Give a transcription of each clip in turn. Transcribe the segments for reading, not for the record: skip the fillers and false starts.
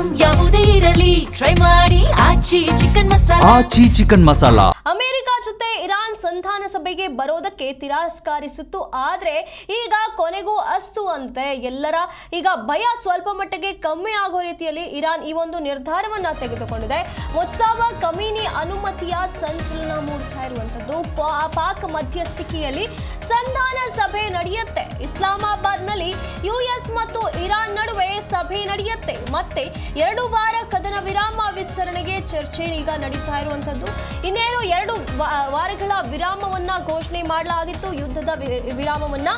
Item ಯಾವುದೇ ಇರಲಿ try ಮಾಡಿ ಆಚಿ ಚಿಕನ್ ಮಸಾಲಾ. ಅಮೆರಿಕ ಜೊತೆ ಇರಾನ್ ಸಂಧಾನ ಸಭೆಗೆ ಬರೋದಕ್ಕೆ ತಿರಸ್ಕರಿಸಿತ್ತು. ಆದ್ರೆ ಈಗ ಕೊನೆಗೂ ಅಸ್ತು ಅಂತೆ ಎಲ್ಲರ ಈಗ ಭಯ ಸ್ವಲ್ಪ ಮಟ್ಟಿಗೆ ಕಮ್ಮಿ ಆಗೋ ರೀತಿಯಲ್ಲಿ ಇರಾನ್ ಈ ಒಂದು ನಿರ್ಧಾರವನ್ನ ತೆಗೆದುಕೊಂಡಿದೆ. ಮುಜ್ತಬಾ ಕಮೀನಿ ಅನುಮತಿಯ ಸಂಚಲನ ಮೂಡ್ತಾ ಇರುವಂತದ್ದು. ಪಾಕ್ ಮಧ್ಯಸ್ಥಿಕೆಯಲ್ಲಿ ಸಂಧಾನ ಸಭೆ ನಡೆಯುತ್ತೆ. ಇಸ್ಲಾಮಾಬಾದ್ನಲ್ಲಿ ಯುಎಸ್ ಮತ್ತು ಇರಾನ್ ನಡುವೆ ಸಭೆ ನಡೆಯುತ್ತೆ. ಮತ್ತೆ 2 ವಾರ ಕದನ ವಿರಾಮ ವಿಸ್ತರಣೆಗೆ ಚರ್ಚೆ ಈಗ ನಡೀತಾ ಇರುವಂತದ್ದು. ಇನ್ನೇನು 2 ವಾರಗಳ ವಿರಾಮವನ್ನ ಘೋಷಣೆ ಮಾಡಲಾಗಿತ್ತು, ಯುದ್ಧದ ವಿರಾಮವನ್ನ.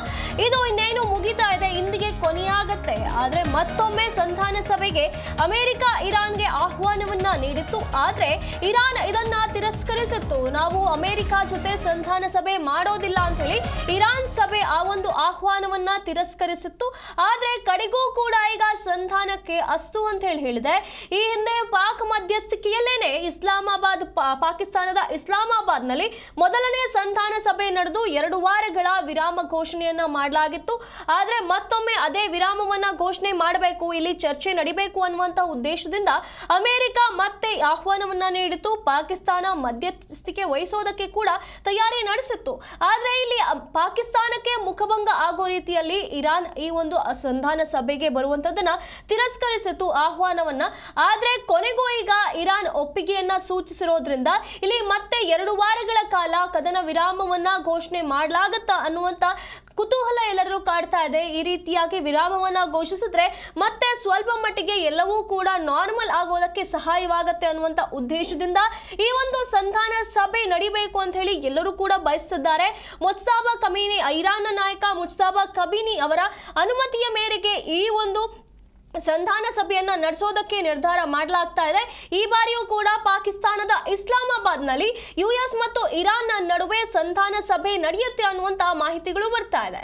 ಇದು ಇನ್ನೇನು ಮುಗಿತಾ ಇದೆ, ಇಂದಿಗೆ ಕೊನೆಯಾಗತ್ತೆ. ಆದ್ರೆ ಮತ್ತೊಮ್ಮೆ ಸಂಧಾನ ಸಭೆಗೆ ಅಮೆರಿಕ ಇರಾನ್ಗೆ ಆಹ್ವಾನವನ್ನ ನೀಡಿತ್ತು. ಆದ್ರೆ ಇರಾನ್ ಇದನ್ನ ತಿರಸ್ಕರಿಸಿತ್ತು. ನಾವು ಅಮೆರಿಕ ಜೊತೆ ಸಂಧಾನ ಸಭೆ ಮಾಡೋದಿಲ್ಲ ಅಂತ ಹೇಳಿ ಇರಾನ್ ಸಭೆ ಆ ಒಂದು ಆಹ್ವಾನವನ್ನ ತಿರಸ್ಕರಿಸಿತ್ತು. ಆದ್ರೆ ಕಡೆಗೂ ಕೂಡ ಈಗ ಸಂಧಾನಕ್ಕೆ ಅಸ್ತು ಅಂತ ಹೇಳಿದೆ. ಈ ಹಿಂದೆ ಪಾಕ್ ಮಧ್ಯಸ್ಥಿಕೆಯಲ್ಲೇನೆ ಪಾಕಿಸ್ತಾನದ ಇಸ್ಲಾಮಾಬಾದ್ ನಲ್ಲಿ ಮೊದಲನೇ ಸಂಧಾನ ಸಭೆ ನಡೆದು 2 ವಾರಗಳ ವಿರಾಮ ಘೋಷಣೆಯನ್ನ ಮಾಡಲಾಗಿತ್ತು. ಆದ್ರೆ ಮತ್ತೊಮ್ಮೆ ಅದೇ ವಿರಾಮವನ್ನ ಘೋಷಣೆ ಮಾಡಬೇಕು, ಇಲ್ಲಿ ಚರ್ಚೆ ನಡಿಬೇಕು ಅನ್ನುವಂತ ಉದ್ದೇಶದಿಂದ ಅಮೆರಿಕ ಮತ್ತೆ ಆಹ್ವಾನವನ್ನ ನೀಡಿತು. ಪಾಕಿಸ್ತಾನ ಮಧ್ಯಸ್ಥಿಕೆ ವಹಿಸೋದಕ್ಕೆ ಕೂಡ ತಯಾರಿ ನಡೆಸಿತ್ತು. ಆದ್ರೆ ಇಲ್ಲಿ ಪಾಕಿಸ್ತಾನಕ್ಕೆ ಮುಖಭಂಗ ಆಗೋ ರೀತಿಯಲ್ಲಿ ಇರಾನ್ ಈ ಒಂದು ಸಂಧಾನ ಸಭೆಗೆ ಬರುವಂತದನ್ನ ತಿರಸ್ಕರಿಸಿತ್ತು ಆಹ್ವಾನವನ್ನ. ಆದ್ರೆ ಕೊನೆಗೂ ಈಗ ಇರಾನ್ ಒಪ್ಪಿಗೆಯನ್ನ ಸೂಚಿಸಿರೋದ್ರಿಂದ ಇಲ್ಲಿ ಮತ್ತೆ 2 ವಾರಗಳ ಕಾಲ ಕದನ ವಿರಾಮವನ್ನ ಘೋಷಣೆ ಮಾಡಲಾಗುತ್ತಾ ಅನ್ನುವಂತ ಕುತೂಹಲ ಎಲ್ಲರೂ ಕಾಡ್ತಾ ಇದೆ. ಈ ರೀತಿಯಾಗಿ ವಿರಾಮವನ್ನ ಘೋಷಿಸಿದ್ರೆ ಮತ್ತೆ ಸ್ವಲ್ಪ ಮಟ್ಟಿಗೆ ಎಲ್ಲವೂ ಕೂಡ ನಾರ್ಮಲ್ ಆಗೋದಕ್ಕೆ ಸಹಾಯವಾಗುತ್ತೆ ಅನ್ನುವಂತ ಉದ್ದೇಶದಿಂದ ಈ ಒಂದು ಸಂಧಾನ ಸಭೆ ನಡಿಬೇಕು ಅಂತ ಹೇಳಿ ಎಲ್ಲರೂ ಕೂಡ ಬಯಸ್ತಿದ್ದಾರೆ. ಮುಜ್ತಬಾ ಕಮೀನಿ, ಇರಾನ್ನ ನಾಯಕ ಮುಜ್ತಬಾ ಕಮೀನಿ ಅವರ ಅನುಮತಿಯ ಮೇರೆಗೆ ಈ ಒಂದು ಸಂಧಾನ ಸಭೆಯನ್ನ ನಡೆಸೋದಕ್ಕೆ ನಿರ್ಧಾರ ಮಾಡಲಾಗ್ತಾ ಇದೆ. ಈ ಬಾರಿಯೂ ಕೂಡ ಪಾಕಿಸ್ತಾನದ ಇಸ್ಲಾಮಾಬಾದ್ ನಲ್ಲಿ ಯುಎಸ್ ಮತ್ತು ಇರಾನ್ ನಡುವೆ ಸಂಧಾನ ಸಭೆ ನಡೆಯುತ್ತೆ ಅನ್ನುವಂತಹ ಮಾಹಿತಿಗಳು ಬರ್ತಾ ಇದೆ.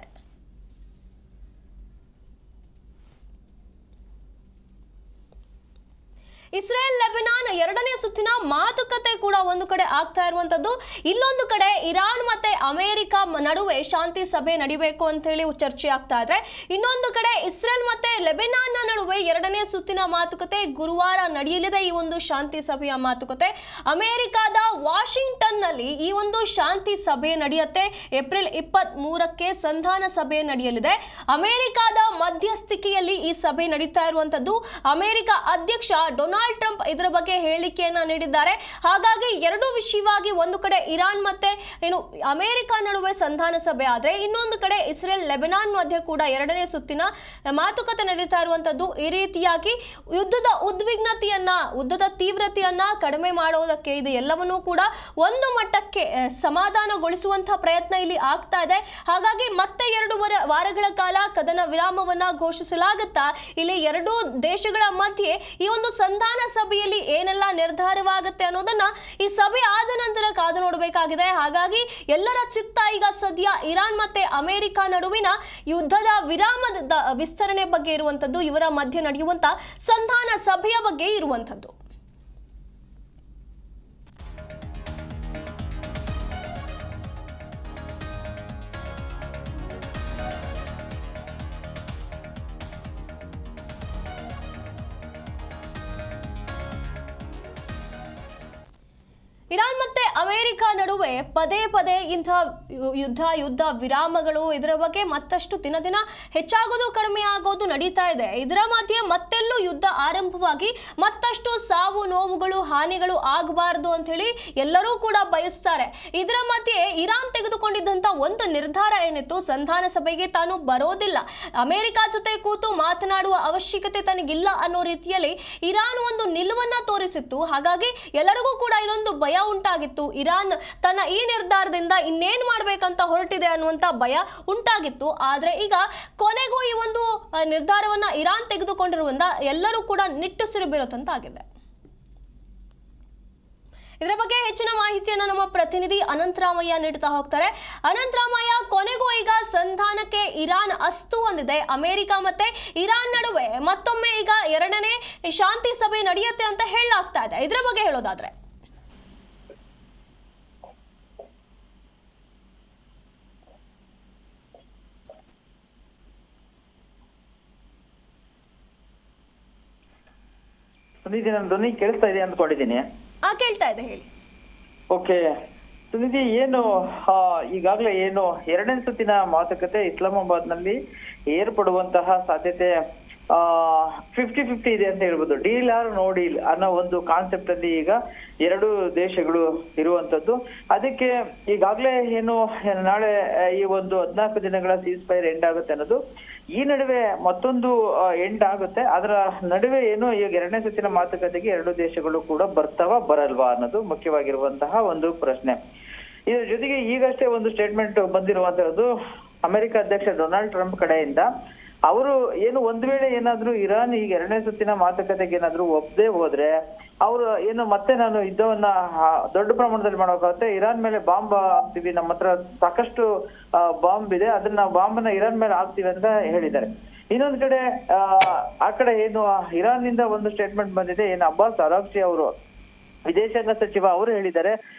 ಇಸ್ರೇಲ್ ಲೆಬನಾನ್ 2ನೇ ಸುತ್ತಿನ ಮಾತುಕತೆ ಕೂಡ ಒಂದು ಕಡೆ ಆಗ್ತಾ ಇರುವಂತದ್ದು. ಇಲ್ಲೊಂದು ಕಡೆ ಇರಾನ್ ಮತ್ತೆ ಅಮೆರಿಕ ನಡುವೆ ಶಾಂತಿ ಸಭೆ ನಡಿಬೇಕು ಅಂತ ಹೇಳಿ ಚರ್ಚೆ ಆಗ್ತಾ ಇದ್ರೆ, ಇನ್ನೊಂದು ಕಡೆ ಇಸ್ರೇಲ್ ಮತ್ತೆ ಲೆಬನಾನ್ ನಡುವೆ 2ನೇ ಸುತ್ತಿನ ಮಾತುಕತೆ ಗುರುವಾರ ನಡೆಯಲಿದೆ. ಈ ಒಂದು ಶಾಂತಿ ಸಭೆಯ ಮಾತುಕತೆ ಅಮೆರಿಕದ ವಾಷಿಂಗ್ಟನ್ ನಲ್ಲಿ ಈ ಒಂದು ಶಾಂತಿ ಸಭೆ ನಡೆಯುತ್ತೆ. ಏಪ್ರಿಲ್ 23ಕ್ಕೆ ಸಂಧಾನ ಸಭೆ ನಡೆಯಲಿದೆ. ಅಮೆರಿಕದ ಮಧ್ಯಸ್ಥಿಕೆಯಲ್ಲಿ ಈ ಸಭೆ ನಡೀತಾ ಇರುವಂತದ್ದು. ಅಮೆರಿಕ ಅಧ್ಯಕ್ಷ ಡೊನಾಲ್ಡ್ ಟ್ರಂಪ್ ಇದರ ಬಗ್ಗೆ ಹೇಳಿಕೆಯನ್ನ ನೀಡಿದ್ದಾರೆ. ಹಾಗಾಗಿ 2 ವಿಷಯವಾಗಿ ಒಂದು ಕಡೆ ಇರಾನ್ ಮತ್ತೆ ಅಮೆರಿಕ ನಡುವೆ ಸಂಧಾನ ಸಭೆ ಆದ್ರೆ, ಇನ್ನೊಂದು ಕಡೆ ಇಸ್ರೇಲ್ ಲೆಬನಾನ್ ಮಧ್ಯೆ ಕೂಡ 2ನೇ ಸುತ್ತಿನ ಮಾತುಕತೆ ನಡೀತಾ ಇರುವಂತದ್ದು. ಈ ರೀತಿಯಾಗಿ ಯುದ್ಧದ ತೀವ್ರತೆಯನ್ನ ಕಡಿಮೆ ಮಾಡೋದಕ್ಕೆ ಇದು ಎಲ್ಲವನ್ನೂ ಕೂಡ ಒಂದು ಮಟ್ಟಕ್ಕೆ ಸಮಾಧಾನಗೊಳಿಸುವಂತಹ ಪ್ರಯತ್ನ ಇಲ್ಲಿ ಆಗ್ತಾ ಇದೆ. ಹಾಗಾಗಿ ಮತ್ತೆ 2 ವಾರಗಳ ಕಾಲ ಕದನ ವಿರಾಮವನ್ನ ಘೋಷಿಸಲಾಗುತ್ತಾ, ಇಲ್ಲಿ 2 ದೇಶಗಳ ಮಧ್ಯೆ ಈ ಒಂದು ಸಂಧಾನ ಸಭೆಯಲ್ಲಿ ಏನೆಲ್ಲ ನಿರ್ಧಾರವಾಗುತ್ತೆ ಅನ್ನೋದನ್ನ ಈ ಸಭೆ ಆದ ನಂತರ ಕಾದು ನೋಡಬೇಕಾಗಿದೆ. ಹಾಗಾಗಿ ಎಲ್ಲರ ಚಿತ್ತ ಈಗ ಸದ್ಯ ಇರಾನ್ ಮತ್ತೆ ಅಮೆರಿಕ ನಡುವಿನ ಯುದ್ಧದ ವಿರಾಮದ ವಿಸ್ತರಣೆ ಬಗ್ಗೆ ಇರುವಂತದ್ದು, ಇವರ ಮಧ್ಯೆ ನಡೆಯುವಂತ ಸಂಧಾನ ಸಭೆಯ ಬಗ್ಗೆ ಇರುವಂತದ್ದು. ಇರಾನ್ ಮತ್ತೆ ಅಮೆರಿಕ ನಡುವೆ ಪದೇ ಪದೇ ಇಂಥ ಯುದ್ಧ ವಿರಾಮಗಳು ಇದರ ಬಗ್ಗೆ ಮತ್ತಷ್ಟು ದಿನ ಹೆಚ್ಚಾಗೋದು ಕಡಿಮೆ ಆಗೋದು ನಡೀತಾ ಇದೆ. ಇದರ ಮಧ್ಯೆ ಮತ್ತೆಲ್ಲೂ ಯುದ್ಧ ಆರಂಭವಾಗಿ ಮತ್ತಷ್ಟು ಸಾವು ನೋವುಗಳು ಹಾನಿಗಳು ಆಗಬಾರದು ಅಂತ ಹೇಳಿ ಎಲ್ಲರೂ ಕೂಡ ಬಯಸ್ತಾರೆ. ಇದರ ಮಧ್ಯೆ ಇರಾನ್ ತೆಗೆದುಕೊಂಡಿದ್ದಂತ ಒಂದು ನಿರ್ಧಾರ ಏನಿತ್ತು, ಸಂಧಾನ ಸಭೆಗೆ ತಾನು ಬರೋದಿಲ್ಲ, ಅಮೆರಿಕ ಜೊತೆ ಕೂತು ಮಾತನಾಡುವ ಅವಶ್ಯಕತೆ ತನಗಿಲ್ಲ ಅನ್ನೋ ರೀತಿಯಲ್ಲಿ ಇರಾನ್ ಒಂದು ನಿಲುವನ್ನ ತೋರಿಸಿತ್ತು. ಹಾಗಾಗಿ ಎಲ್ಲರಿಗೂ ಕೂಡ ಇದೊಂದು ಭಯ ಉಂಟಾಗಿತ್ತು. ಇರಾನ್ ತನ್ನ ಈ ನಿರ್ಧಾರದಿಂದ ಇನ್ನೇನು ಮಾಡಬೇಕಂತ ಹೊರಟಿದೆ ಅನ್ನುವಂತ ಭಯ ಉಂಟಾಗಿತ್ತು. ಆದ್ರೆ ಈಗ ಕೊನೆಗೂ ಈ ಒಂದು ನಿರ್ಧಾರವನ್ನ ಇರಾನ್ ತೆಗೆದುಕೊಂಡಿರುವುದರಿಂದ ಎಲ್ಲರೂ ಕೂಡ ನಿಟ್ಟುಸಿರು ಬೀರುವಂತಾಗಿದೆ. ಇದರ ಬಗ್ಗೆ ಹೆಚ್ಚಿನ ಮಾಹಿತಿಯನ್ನು ನಮ್ಮ ಪ್ರತಿನಿಧಿ ಅನಂತರಾಮಯ್ಯ ನೀಡುತ್ತಾ ಹೋಗ್ತಾರೆ. ಅನಂತರಾಮಯ್ಯ, ಕೊನೆಗೂ ಈಗ ಸಂಧಾನಕ್ಕೆ ಇರಾನ್ ಅಸ್ತು ಅಂದಿದೆ. ಅಮೆರಿಕ ಮತ್ತೆ ಇರಾನ್ ನಡುವೆ ಮತ್ತೊಮ್ಮೆ ಈಗ 2ನೇ ಶಾಂತಿ ಸಭೆ ನಡೆಯುತ್ತೆ ಅಂತ ಹೇಳಲಾಗ್ತಾ ಇದೆ. ಇದರ ಬಗ್ಗೆ ಹೇಳೋದಾದ್ರೆ ಸುನಿಧಿ, ನನ್ನ ಧ್ವನಿ ಕೇಳಿಸ್ತಾ ಇದೆ ಅಂದ್ಕೊಂಡಿದ್ದೀನಿ. ಕೇಳ್ತಾ ಇದೆ, ಹೇಳಿ. ಓಕೆ ಸುನಿಧಿ, ಏನು ಈಗಾಗಲೇ ಏನು 2ನೇ ಸುತ್ತಿನ ಮಾತುಕತೆ ಇಸ್ಲಾಮಾಬಾದ್ನಲ್ಲಿ ಏರ್ಪಡುವಂತಹ ಸಾಧ್ಯತೆ 50-50 ಇದೆ ಅಂತ ಹೇಳ್ಬೋದು. ಡೀಲ್ ಆರ್ ನೋ ಡೀಲ್ ಅನ್ನೋ ಒಂದು ಕಾನ್ಸೆಪ್ಟ್ ಅಲ್ಲಿ ಈಗ 2 ದೇಶಗಳು ಇರುವಂತದ್ದು. ಅದಕ್ಕೆ ಈಗಾಗಲೇ ಏನು ನಾಳೆ ಈ ಒಂದು 14 ದಿನಗಳ ಸೀಸ್ ಫೈರ್ ಎಂಡ್ ಆಗುತ್ತೆ ಅನ್ನೋದು. ಈ ನಡುವೆ ಮತ್ತೊಂದು ಎಂಡ್ ಆಗುತ್ತೆ. ಅದರ ನಡುವೆ ಏನು ಈಗ 2ನೇ ಸುತ್ತಿನ ಮಾತುಕತೆಗೆ 2 ದೇಶಗಳು ಕೂಡ ಬರಲ್ವಾ ಅನ್ನೋದು ಮುಖ್ಯವಾಗಿರುವಂತಹ ಒಂದು ಪ್ರಶ್ನೆ. ಇದರ ಜೊತೆಗೆ ಈಗಷ್ಟೇ ಒಂದು ಸ್ಟೇಟ್ಮೆಂಟ್ ಬಂದಿರುವಂತಹದ್ದು ಅಮೆರಿಕ ಅಧ್ಯಕ್ಷ ಡೊನಾಲ್ಡ್ ಟ್ರಂಪ್ ಕಡೆಯಿಂದ. ಅವರು ಏನು ಒಂದ್ ವೇಳೆ ಏನಾದ್ರೂ ಇರಾನ್ ಈಗ 2ನೇ ಸುತ್ತಿನ ಮಾತುಕತೆಗೆ ಏನಾದ್ರೂ ಒಪ್ಪದೆ ಹೋದ್ರೆ ಅವರು ಏನು ಮತ್ತೆ ನಾನು ಯುದ್ಧವನ್ನ ದೊಡ್ಡ ಪ್ರಮಾಣದಲ್ಲಿ ಮಾಡೋಕ್ಕಾಗುತ್ತೆ, ಇರಾನ್ ಮೇಲೆ ಬಾಂಬ್ ಹಾಕ್ತಿವಿ, ನಮ್ಮ ಹತ್ರ ಸಾಕಷ್ಟು ಬಾಂಬ್ ಇದೆ, ಅದನ್ನ ಬಾಂಬನ್ನ ಇರಾನ್ ಮೇಲೆ ಹಾಕ್ತಿವಿ ಅಂತ ಹೇಳಿದ್ದಾರೆ. ಇನ್ನೊಂದ್ ಕಡೆ ಆ ಕಡೆ ಏನು ಇರಾನ್ ನಿಂದ ಒಂದು ಸ್ಟೇಟ್ಮೆಂಟ್ ಬಂದಿದೆ. ಏನು ಅಬ್ಬಾಸ್ ಅರಾಗ್ಚಿ ಅವರು ವಿದೇಶಾಂಗ ಸಚಿವ ಅವರು ಹೇಳಿದ್ದಾರೆ,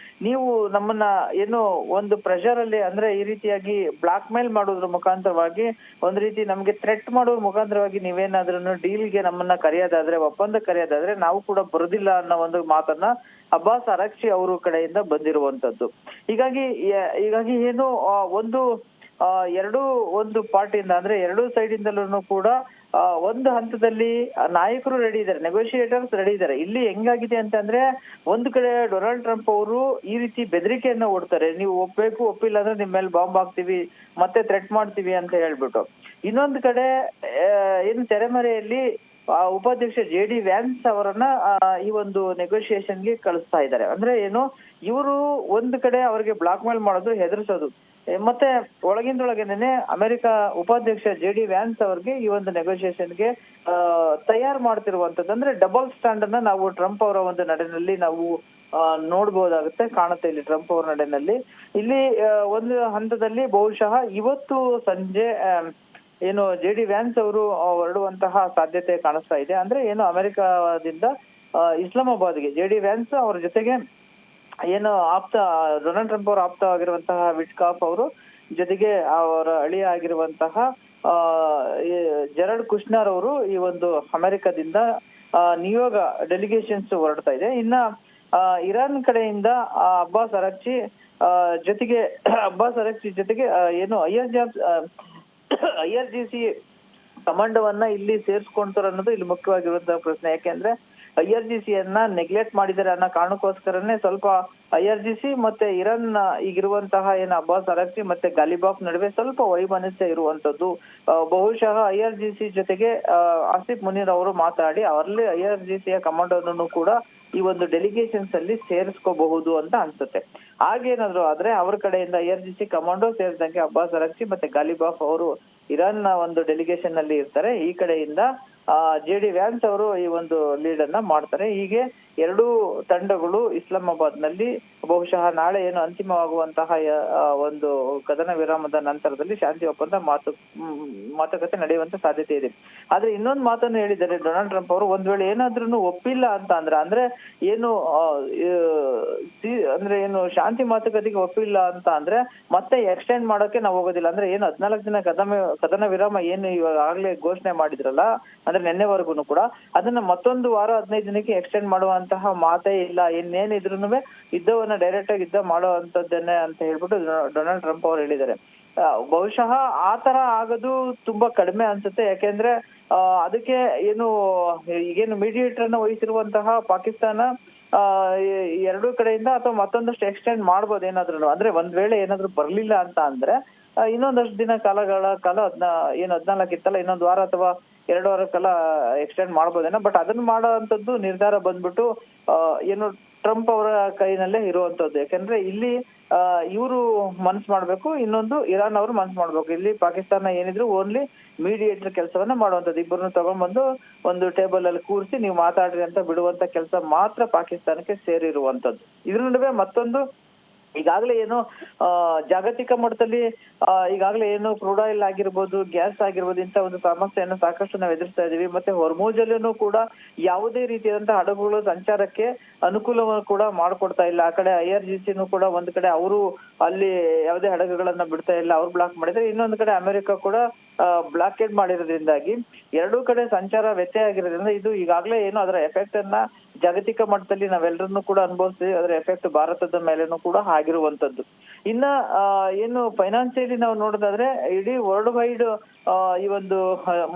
ನೀವು ನಮ್ಮನ್ನ ಏನು ಒಂದು ಪ್ರೆಷರ್ ಅಲ್ಲಿ ಅಂದ್ರೆ ಈ ರೀತಿಯಾಗಿ ಬ್ಲಾಕ್ ಮೇಲ್ ಮಾಡೋದ್ರ ಮುಖಾಂತರವಾಗಿ ಒಂದ್ ರೀತಿ ನಮ್ಗೆ ಥ್ರೆಟ್ ಮಾಡೋದ್ರ ಮುಖಾಂತರವಾಗಿ ನೀವೇನಾದ್ರೂ ಡೀಲ್ಗೆ ನಮ್ಮನ್ನ ಕರೆಯೋದಾದ್ರೆ, ಒಪ್ಪಂದ ಕರೆಯೋದಾದ್ರೆ ನಾವು ಕೂಡ ಬರೋದಿಲ್ಲ ಅನ್ನೋ ಒಂದು ಮಾತನ್ನ ಅಬ್ಬಾಸ್ ಅರಾಗ್ಚಿ ಅವರು ಕಡೆಯಿಂದ ಬಂದಿರುವಂತದ್ದು. ಹೀಗಾಗಿ ಏನು ಒಂದು ಪಾರ್ಟಿಯಿಂದ ಅಂದ್ರೆ 2 ಸೈಡ್ ಇಂದಲೂ ಕೂಡ ಒಂದು ಹಂತದಲ್ಲಿ ನಾಯಕರು ರೆಡಿ ಇದ್ದಾರೆ, ನೆಗೋಷಿಯೇಟರ್ಸ್ ರೆಡಿ ಇದ್ದಾರೆ. ಇಲ್ಲಿ ಹೆಂಗಾಗಿದೆ ಅಂತಂದ್ರೆ ಒಂದು ಕಡೆ ಡೊನಾಲ್ಡ್ ಟ್ರಂಪ್ ಅವರು ಈ ರೀತಿ ಬೆದರಿಕೆಯನ್ನ ಒಡ್ತಾರೆ, ನೀವು ಒಪ್ಬೇಕು, ಒಪ್ಪಿಲ್ಲ ಅಂದ್ರೆ ನಿಮ್ ಮೇಲೆ ಬಾಂಬ್ ಹಾಕ್ತಿವಿ, ಮತ್ತೆ ಥ್ರೆಟ್ ಮಾಡ್ತೀವಿ ಅಂತ ಹೇಳ್ಬಿಟ್ಟು. ಇನ್ನೊಂದು ಕಡೆ ಏನು ತೆರೆಮರೆಯಲ್ಲಿ ಉಪಾಧ್ಯಕ್ಷ JD ವ್ಯಾನ್ಸ್ ಅವರನ್ನ ಈ ಒಂದು ನೆಗೋಷಿಯೇಷನ್ಗೆ ಕಳಿಸ್ತಾ ಇದ್ದಾರೆ. ಅಂದ್ರೆ ಏನು, ಇವರು ಒಂದು ಕಡೆ ಅವರಿಗೆ ಬ್ಲಾಕ್ ಮೇಲ್ ಮಾಡೋದು, ಹೆದರ್ಸೋದು, ಮತ್ತೆ ಒಳಗಿಂದೊಳಗೇನೆ ಅಮೆರಿಕ ಉಪಾಧ್ಯಕ್ಷ JD ವ್ಯಾನ್ಸ್ ಅವ್ರಿಗೆ ಈ ಒಂದು ನೆಗೋಷಿಯೇಷನ್ಗೆ ತಯಾರು ಮಾಡ್ತಿರುವಂತದ್ದು. ಅಂದ್ರೆ ಡಬಲ್ ಸ್ಟ್ಯಾಂಡ್ ಅನ್ನ ನಾವು ಟ್ರಂಪ್ ಅವರ ಒಂದು ನಡೆನಲ್ಲಿ ನಾವು ನೋಡ್ಬೋದಾಗುತ್ತೆ, ಕಾಣುತ್ತೆ ಇಲ್ಲಿ ಟ್ರಂಪ್ ಅವರ ನಡೆನಲ್ಲಿ. ಇಲ್ಲಿ ಒಂದು ಹಂತದಲ್ಲಿ ಬಹುಶಃ ಇವತ್ತು ಸಂಜೆ ಏನು JD ವ್ಯಾನ್ಸ್ ಅವರು ಹೊರಡುವಂತಹ ಸಾಧ್ಯತೆ ಕಾಣಿಸ್ತಾ ಇದೆ. ಅಂದ್ರೆ ಏನು ಅಮೆರಿಕದಿಂದ ಇಸ್ಲಾಮಾಬಾದ್ಗೆ JD ವ್ಯಾನ್ಸ್ ಅವರ ಜೊತೆಗೆ ಏನು ಡೊನಾಲ್ಡ್ ಟ್ರಂಪ್ ಅವರ ಆಪ್ತ ಆಗಿರುವಂತಹ ವಿಟ್ಕಾಫ್ ಅವರು ಜೊತೆಗೆ ಅವರ ಅಳಿಯ ಆಗಿರುವಂತಹ ಜೆರಡ್ ಕುಶ್ನರ್ ಅವರು ಈ ಒಂದು ಅಮೆರಿಕದಿಂದ ನಿಯೋಗ ಡೆಲಿಗೇಷನ್ಸ್ ಹೊರಡ್ತಾ ಇದೆ. ಇನ್ನ ಇರಾನ್ ಕಡೆಯಿಂದ ಅಬ್ಬಾಸ್ ಅರಾಗ್ಚಿ ಜೊತೆಗೆ ಏನು IRGC ಕಮಾಂಡೋವನ್ನ ಇಲ್ಲಿ ಸೇರ್ಸ್ಕೊಂತಾರೆ ಅನ್ನೋದು ಇಲ್ಲಿ ಮುಖ್ಯವಾಗಿರುವಂತಹ ಪ್ರಶ್ನೆ. ಯಾಕೆಂದ್ರೆ IRGC ನೆಗ್ಲೆಕ್ಟ್ ಮಾಡಿದ್ದಾರೆ ಅನ್ನೋ ಕಾರಣಕ್ಕೋಸ್ಕರನೇ ಸ್ವಲ್ಪ IRGC ಮತ್ತೆ ಇರಾನ್ ಈಗಿರುವಂತಹ ಏನು ಅಬ್ಬಾಸ್ ಅರಾಗ್ಚಿ ಮತ್ತೆ ಗಾಲಿಬಾಫ್ ನಡುವೆ ಸ್ವಲ್ಪ ವೈಮನಸ್ಯ ಇರುವಂತದ್ದು. ಬಹುಶಃ IRGC ಜೊತೆಗೆ ಆಸಿಫ್ ಮುನೀರ್ ಅವರು ಮಾತಾಡಿ ಅವರಲ್ಲಿ IRGCಯ ಕಮಾಂಡೋನನ್ನು ಕೂಡ ಈ ಒಂದು ಡೆಲಿಗೇಷನ್ಸ್ ಅಲ್ಲಿ ಸೇರಿಸ್ಕೋಬಹುದು ಅಂತ ಅನ್ಸುತ್ತೆ. ಹಾಗೇನಾದ್ರು ಆದ್ರೆ ಅವ್ರ ಕಡೆಯಿಂದ IRGC ಕಮಾಂಡೋ ಸೇರಿದಂಗೆ ಅಬ್ಬಾಸ್ ಅರಾಗ್ಚಿ ಮತ್ತೆ ಗಾಲಿಬಾಫ್ ಅವರು ಇರಾನ್ ನ ಒಂದು ಡೆಲಿಗೇಷನ್ ಅಲ್ಲಿ ಇರ್ತಾರೆ. ಈ ಕಡೆಯಿಂದ JD ವ್ಯಾನ್ಸ್ ಅವರು ಈ ಒಂದು ಲೀಡ್ ಅನ್ನ ಮಾಡ್ತಾರೆ. ಹೀಗೆ 2 ತಂಡಗಳು ಇಸ್ಲಾಮಾಬಾದ್ ನಲ್ಲಿ ಬಹುಶಃ ನಾಳೆ ಏನು ಅಂತಿಮವಾಗುವಂತಹ ಒಂದು ಕದನ ವಿರಾಮದ ನಂತರದಲ್ಲಿ ಶಾಂತಿ ಒಪ್ಪಂದ ಮಾತುಕತೆ ನಡೆಯುವಂತ ಸಾಧ್ಯತೆ ಇದೆ. ಆದ್ರೆ ಇನ್ನೊಂದು ಮಾತನ್ನು ಹೇಳಿದ್ದಾರೆ ಡೊನಾಲ್ಡ್ ಟ್ರಂಪ್ ಅವರು, ಒಂದ್ ವೇಳೆ ಏನಾದ್ರೂ ಒಪ್ಪಿಲ್ಲ ಅಂತ ಅಂದ್ರೆ ಏನು ಅಂದ್ರೆ ಏನು ಶಾಂತಿ ಮಾತುಕತೆಗೆ ಒಪ್ಪಿಲ್ಲ ಅಂತ ಅಂದ್ರೆ ಮತ್ತೆ ಎಕ್ಸ್ಟೆಂಡ್ ಮಾಡೋಕೆ ನಾವು ಹೋಗೋದಿಲ್ಲ. ಅಂದ್ರೆ ಏನು 14 ದಿನ ಕದನ ವಿರಾಮ ಏನು ಇವಾಗ ಆಗ್ಲೇ ಘೋಷಣೆ ಮಾಡಿದ್ರಲ್ಲ, ಅಂದ್ರೆ ನಿನ್ನೆವರೆಗೂ ಕೂಡ ಅದನ್ನ ಮತ್ತೊಂದು ವಾರ 15 ದಿನಕ್ಕೆ ಎಕ್ಸ್ಟೆಂಡ್ ಮಾಡುವಂತಹ ಮಾತೇ ಇಲ್ಲ. ಇನ್ನೇನಿದ್ರುನುವೆ ಯುದ್ಧವನ್ನ ಡೈರೆಕ್ಟ್ ಆಗಿ ಯುದ್ಧ ಮಾಡುವಂತದ್ದೇನೆ ಅಂತ ಹೇಳ್ಬಿಟ್ಟು ಡೊನಾಲ್ಡ್ ಟ್ರಂಪ್ ಅವರು ಹೇಳಿದ್ದಾರೆ. ಬಹುಶಃ ಆತರ ಆಗೋದು ತುಂಬಾ ಕಡಿಮೆ ಅನ್ಸುತ್ತೆ. ಯಾಕೆಂದ್ರೆ ಅದಕ್ಕೆ ಈಗೇನು ಮೀಡಿಯೇಟರ್ ಅನ್ನ ವಹಿಸಿರುವಂತಹ ಪಾಕಿಸ್ತಾನ 2 ಕಡೆಯಿಂದ ಅಥವಾ ಮತ್ತೊಂದಷ್ಟು ಎಕ್ಸ್ಟೆಂಡ್ ಮಾಡ್ಬೋದು ಏನಾದ್ರು. ಅಂದ್ರೆ ಒಂದ್ ವೇಳೆ ಏನಾದ್ರು ಬರ್ಲಿಲ್ಲ ಅಂತ ಅಂದ್ರೆ ಇನ್ನೊಂದಷ್ಟು ದಿನ ಕಾಲ 14 ಇತ್ತಲ್ಲ, ಇನ್ನೊಂದು ವಾರ ಅಥವಾ 2 ವಾರ ಕಾಲ ಎಕ್ಸ್ಟೆಂಡ್ ಮಾಡ್ಬೋದೇನೋ. ಬಟ್ ಅದನ್ನ ಮಾಡೋವಂಥದ್ದು ನಿರ್ಧಾರ ಬಂದ್ಬಿಟ್ಟು ಏನು ಟ್ರಂಪ್ ಅವರ ಕೈನಲ್ಲೇ ಇರುವಂತದ್ದು. ಯಾಕಂದ್ರೆ ಇಲ್ಲಿ ಇವರು ಮನ್ಸ್ ಮಾಡ್ಬೇಕು, ಇನ್ನೊಂದು ಇರಾನ್ ಅವರು ಮನ್ಸ್ ಮಾಡ್ಬೇಕು. ಇಲ್ಲಿ ಪಾಕಿಸ್ತಾನ ಏನಿದ್ರು ಓನ್ಲಿ ಮೀಡಿಯೇಟರ್ ಕೆಲಸವನ್ನ ಮಾಡುವಂತದ್ದು, ಇಬ್ಬರನ್ನು ತಗೊಂಡ್ಬಂದು ಒಂದು ಟೇಬಲ್ ಅಲ್ಲಿ ಕೂರಿಸಿ ನೀವು ಮಾತಾಡ್ರಿ ಅಂತ ಬಿಡುವಂತ ಕೆಲಸ ಮಾತ್ರ ಪಾಕಿಸ್ತಾನಕ್ಕೆ ಸೇರಿರುವಂತದ್ದು. ಇದ್ರ ನಡುವೆ ಮತ್ತೊಂದು ಈಗಾಗಲೇ ಏನು ಜಾಗತಿಕ ಮಟ್ಟದಲ್ಲಿ ಈಗಾಗಲೇ ಏನು ಕ್ರೂಡ್ ಆಯಿಲ್ ಆಗಿರ್ಬೋದು, ಗ್ಯಾಸ್ ಆಗಿರ್ಬೋದು, ಇಂತ ಒಂದು ಸಮಸ್ಯೆಯನ್ನು ಸಾಕಷ್ಟು ನಾವು ಎದುರಿಸ್ತಾ ಇದೀವಿ. ಮತ್ತೆ ಹೊರ್ಮೂಜಲ್ಲೂ ಕೂಡ ಯಾವುದೇ ರೀತಿಯಾದಂತಹ ಹಡಗುಗಳು ಸಂಚಾರಕ್ಕೆ ಅನುಕೂಲವನ್ನು ಕೂಡ ಮಾಡ್ಕೊಡ್ತಾ ಇಲ್ಲ. ಆ ಕಡೆ IRGCನೂ ಕೂಡ ಒಂದ್ ಕಡೆ ಅವರು ಅಲ್ಲಿ ಯಾವುದೇ ಹಡಗುಗಳನ್ನ ಬಿಡ್ತಾ ಇಲ್ಲ, ಅವ್ರು ಬ್ಲಾಕ್ ಮಾಡಿದ್ರೆ. ಇನ್ನೊಂದ್ ಕಡೆ ಅಮೆರಿಕ ಕೂಡ ಬ್ಲಾಕೇಡ್ ಮಾಡಿರೋದ್ರಿಂದಾಗಿ ಎರಡೂ ಕಡೆ ಸಂಚಾರ ವ್ಯತ್ಯಯ ಆಗಿರೋದ್ರಿಂದ ಇದು ಈಗಾಗಲೇ ಏನು ಅದರ ಎಫೆಕ್ಟ್ ಅನ್ನ ಜಾಗತಿಕ ಮಟ್ಟದಲ್ಲಿ ನಾವೆಲ್ಲರನ್ನೂ ಕೂಡ ಅನುಭವಿಸ್ತೀವಿ. ಅದರ ಎಫೆಕ್ಟ್ ಭಾರತದ ಮೇಲೇನೂ ಕೂಡ ಆಗಿರುವಂತದ್ದು. ಇನ್ನ ಏನು ಫೈನಾನ್ಸಿಯಲಿ ನಾವು ನೋಡೋದಾದ್ರೆ ಇಡೀ ವರ್ಲ್ಡ್ ವೈಡ್ ಈ ಒಂದು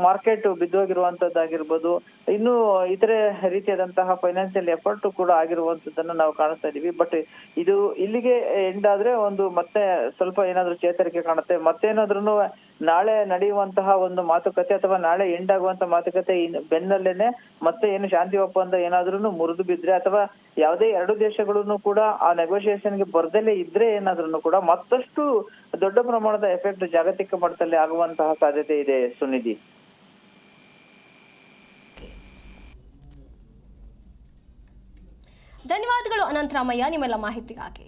ಮಾರ್ಕೆಟ್ ಬಿದ್ದೋಗಿರುವಂತದ್ದಾಗಿರ್ಬೋದು, ಇನ್ನು ಇತರೆ ರೀತಿಯಾದಂತಹ ಫೈನಾನ್ಸಿಯಲ್ ಎಫರ್ಟ್ ಕೂಡ ಆಗಿರುವಂತದ್ದನ್ನ ನಾವು ಕಾಣಿಸ್ತಾ ಇದೀವಿ. ಬಟ್ ಇದು ಇಲ್ಲಿಗೆ ಎಂಡ್ ಆದ್ರೆ ಒಂದು ಮತ್ತೆ ಸ್ವಲ್ಪ ಏನಾದ್ರೂ ಚೇತರಿಕೆ ಕಾಣುತ್ತೆ. ಮತ್ತೇನಾದ್ರೂ ನಾಳೆ ನಡೆಯುವಂತಹ ಒಂದು ಮಾತುಕತೆ ಅಥವಾ ನಾಳೆ ಎಂಡ್ ಆಗುವಂತ ಮಾತುಕತೆ ಬೆನ್ನಲ್ಲೇನೆ ಮತ್ತೆ ಏನು ಶಾಂತಿ ಒಪ್ಪಂದ ಏನಾದ್ರೂ ಮುರಿದು ಬಿದ್ರೆ ಅಥವಾ ಯಾವುದೇ ಎರಡು ದೇಶಗಳನ್ನು ಕೂಡ ಆ ನೆಗೋಷಿಯೇಷನ್ಗೆ ಬರ್ದಲ್ಲೇ ಇದ್ರೆ ಏನಾದ್ರೂ ಕೂಡ ಮತ್ತಷ್ಟು ದೊಡ್ಡ ಪ್ರಮಾಣದ ಎಫೆಕ್ಟ್ ಜಾಗತಿಕ ಮಟ್ಟದಲ್ಲಿ ಆಗುವಂತಹ ಸಾಧ್ಯತೆ ಇದೆ ಸುನಿಧಿ. ಧನ್ಯವಾದಗಳು ಅನಂತರಾಮಯ್ಯ ನಿಮ್ಮೆಲ್ಲ ಮಾಹಿತಿಗಾಗಿ.